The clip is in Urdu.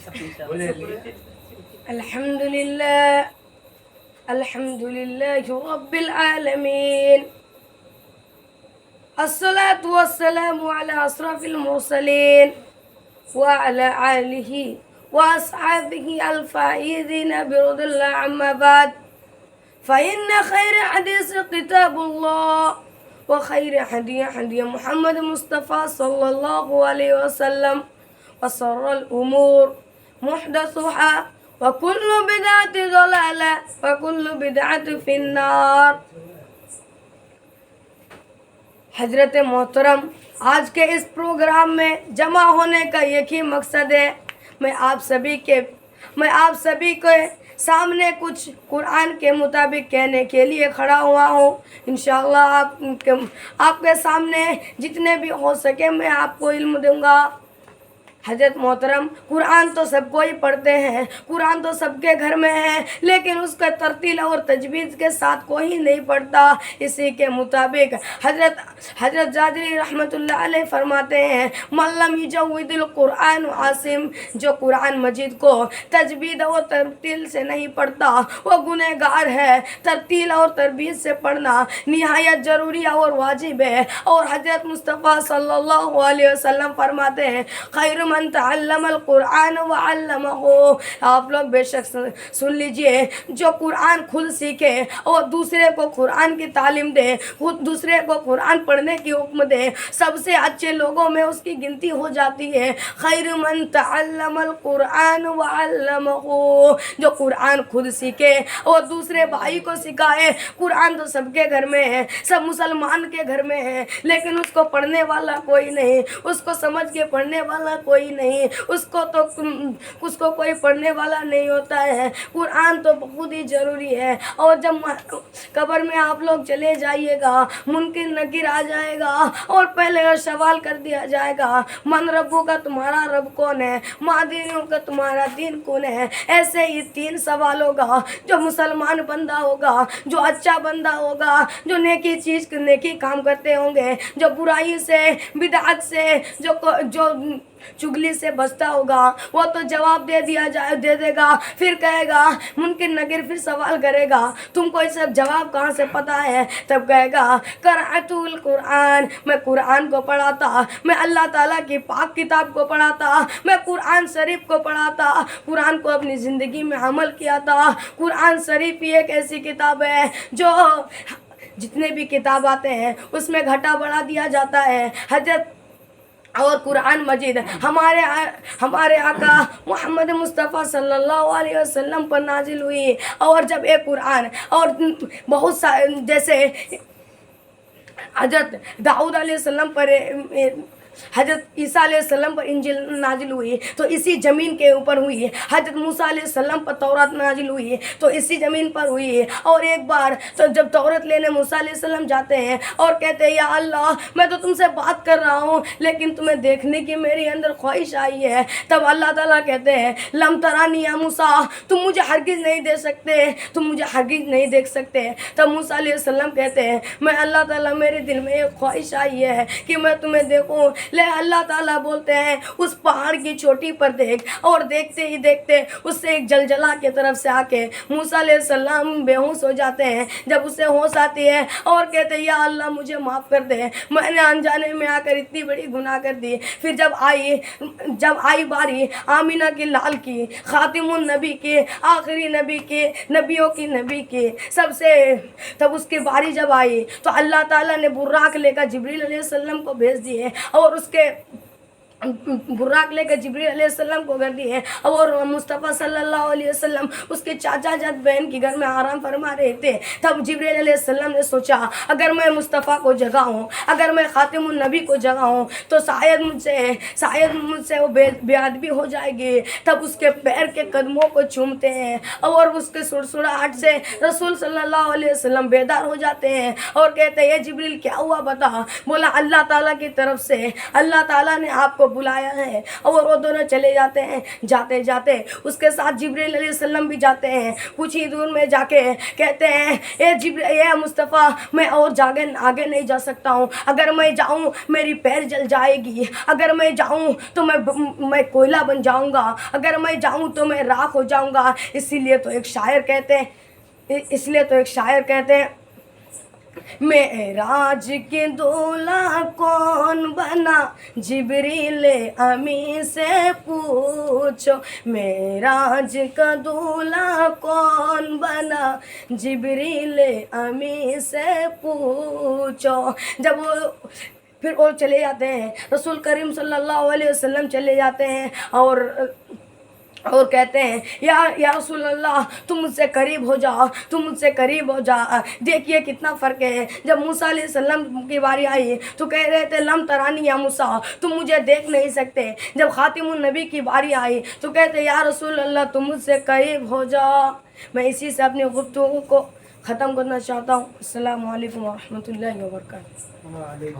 الحمد لله رب العالمين، الصلاة والسلام على أشرف المرسلين وعلى آله وأصحابه الفائزين برضا الله. أما بعد، فإن خير حديث كتاب الله، وخير هدي محمد مصطفى صلى الله عليه وسلم، وشر الأمور محدثها، وكل بدعة ضلالة، وكل بدعة في النار. حضرت محترم، آج کے اس پروگرام میں جمع ہونے کا ایک ہی مقصد ہے، میں آپ سبھی کے سامنے کچھ قرآن کے مطابق کہنے کے لیے کھڑا ہوا ہوں. انشاءاللہ آپ کے سامنے جتنے بھی ہو سکے میں آپ کو علم دوں گا. حضرت محترم، قرآن تو سب کو ہی پڑھتے ہیں، قرآن تو سب کے گھر میں ہے، لیکن اس کا ترتیل اور تجوید کے ساتھ کوئی نہیں پڑھتا. اسی کے مطابق حضرت جادری رحمۃ اللہ علیہ فرماتے ہیں، من لم یجود القرآن عاصم، جو قرآن مجید کو تجوید اور ترتیل سے نہیں پڑھتا وہ گنہگار ہے. ترتیل اور تربیت سے پڑھنا نہایت ضروری اور واجب ہے. اور حضرت مصطفیٰ صلی اللہ علیہ وسلم فرماتے ہیں، خیر من تعلم القرآن وعلمہ. آپ لوگ بے شک سن لیجئے، جو قرآن خود سیکھے اور دوسرے کو قرآن کی تعلیم دے، خود دوسرے کو قرآن پڑھنے کی حکم دے، سب سے اچھے لوگوں میں اس کی گنتی ہو جاتی ہے. خیر من تعلم القرآن وعلمہ، جو قرآن خود سیکھے اور دوسرے بھائی کو سکھائے. قرآن تو سب کے گھر میں ہے، سب مسلمان کے گھر میں ہے، لیکن اس کو پڑھنے والا کوئی نہیں، اس کو سمجھ کے پڑھنے والا کوئی نہیں، اس کو کوئی پڑھنے والا نہیں ہوتا ہے. قرآن تو بہت ہی ضروری ہے. اور جب قبر میں آپ لوگ چلے جائیے گا، منکر نکیر آ جائے گا اور پہلے سوال کر دیا جائے گا، من ربو کا، تمہارا رب کون ہے، ماں دینوں کا، تمہارا دین کون ہے. ایسے ہی 3 سوال ہوگا. جو مسلمان بندہ ہوگا، جو اچھا بندہ ہوگا، جو نیکی کام کرتے ہوں گے، جو برائی سے، بدعت سے، جو چگلی سے بچتا ہوگا، وہ تو جواب دے دے گا. پھر کہے گا، منکر نکیر پھر سوال کرے گا، تم کو یہ سب جواب کہاں سے پتا ہے؟ تب کہے گا، قرأت القرآن، میں قرآن کو پڑھاتا، میں اللہ تعالیٰ کی پاک کتاب کو پڑھاتا، میں قرآن شریف کو پڑھاتا، قرآن کو اپنی زندگی میں عمل کیا تھا. قرآن شریف ہی ایک ایسی کتاب ہے جو جتنے بھی کتاب آتے ہیں اس میں گھٹا بڑھا دیا جاتا ہے. اور قرآن مجید ہمارے آقا محمد مصطفیٰ صلی اللہ علیہ وسلم پر نازل ہوئی. اور جب ایک قرآن اور بہت سارے، جیسے حضرت داؤد علیہ السلام پر، حضرت عیسیٰ علیہ السلام پر انجیل نازل ہوئی تو اسی زمین کے اوپر ہوئی. حضرت موسیٰ علیہ السلام پر تورات نازل ہوئی تو اسی زمین پر ہوئی. اور ایک بار تو جب تورات لینے موسیٰ علیہ السلام جاتے ہیں اور کہتے ہیں، یا اللہ، میں تو تم سے بات کر رہا ہوں لیکن تمہیں دیکھنے کی میری اندر خواہش آئی ہے. تب اللہ تعالیٰ کہتے ہیں، لم ترانی یا موسیٰ، تم مجھے ہرگز نہیں دیکھ سکتے، تم مجھے ہرگز نہیں دیکھ سکتے. تب موسیٰ علیہ السلام کہتے ہیں، میں اللہ تعالیٰ، میرے دل میں ایک خواہش آئی ہے کہ میں تمہیں دیکھوں. لے اللہ تعالیٰ بولتے ہیں، اس پہاڑ کی چوٹی پر دیکھ. اور دیکھتے ہی دیکھتے اس سے ایک زلزلہ کی طرف سے آ کے موسیٰ علیہ السلام بے ہوش ہو جاتے ہیں. جب اسے ہوش آتی ہے اور کہتے ہیں، یا اللہ مجھے معاف کر دے، میں نے انجانے میں آ کر اتنی بڑی گناہ کر دی. پھر جب آئی باری آمینہ کی لال کی، خاتم النبی کی، آخری نبی کی، نبیوں کی نبی کی، سب سے، تب اس کی باری جب آئی تو اللہ تعالیٰ نے براق لے کر جبریل علیہ السلام کو بھیج دیے اور اس کے براق لے کے جبریل علیہ السلام کو کر دیے. اور مصطفیٰ صلی اللہ علیہ وسلم اس کے چاچا جد بہن کے گھر میں آرام فرما رہے تھے. تب جبریل علیہ السلام نے سوچا، اگر میں مصطفیٰ کو جگاؤں، اگر میں خاتم النبی کو جگاؤں تو شاید مجھ سے وہ بے ادبی ہو جائے گی. تب اس کے پیر کے قدموں کو چومتے ہیں اور اس کے سڑسڑاہٹ سے رسول صلی اللہ علیہ وسلم بیدار ہو جاتے ہیں اور کہتے ہیں، جبریل کیا ہوا بتا؟ بولا، اللہ تعالیٰ کی طرف سے اللہ تعالیٰ نے آپ کو بلایا ہے اور وہ دونوں چلے جاتے ہیں. جاتے جاتے اس کے ساتھ جبریل علیہ السلام بھی جاتے ہیں. کچھ ہی دور میں جا کے کہتے ہیں اے مصطفیٰ میں اور آگے نہیں جا سکتا ہوں. اگر میں جاؤں میری پیر جل جائے گی. اگر میں جاؤں تو میں کوئلہ بن جاؤں گا. اگر میں جاؤں تو میں راکھ ہو جاؤں گا. اسی لیے تو ایک شاعر کہتے ہیں معراج کے دولہا کون بنا جبریل امی سے پوچھو. معراج کا دولہا کون بنا جبریل امی سے پوچھو. جب وہ پھر اور چلے جاتے ہیں, رسول کریم صلی اللہ علیہ وسلم چلے جاتے ہیں اور کہتے ہیں یا رسول اللہ تم مجھ سے قریب ہو جا. دیکھیے کتنا فرق ہے. جب موسیٰ علیہ السلام کی باری آئی تو کہہ رہے تھے لم ترانی یا موسیٰ, تم مجھے دیکھ نہیں سکتے. جب خاتم النبی کی باری آئی تو کہتے یا رسول اللہ تم مجھ سے قریب ہو جا. میں اسی سے اپنی گفتگو کو ختم کرنا چاہتا ہوں. السلام علیکم ورحمۃ اللہ وبرکاتہ.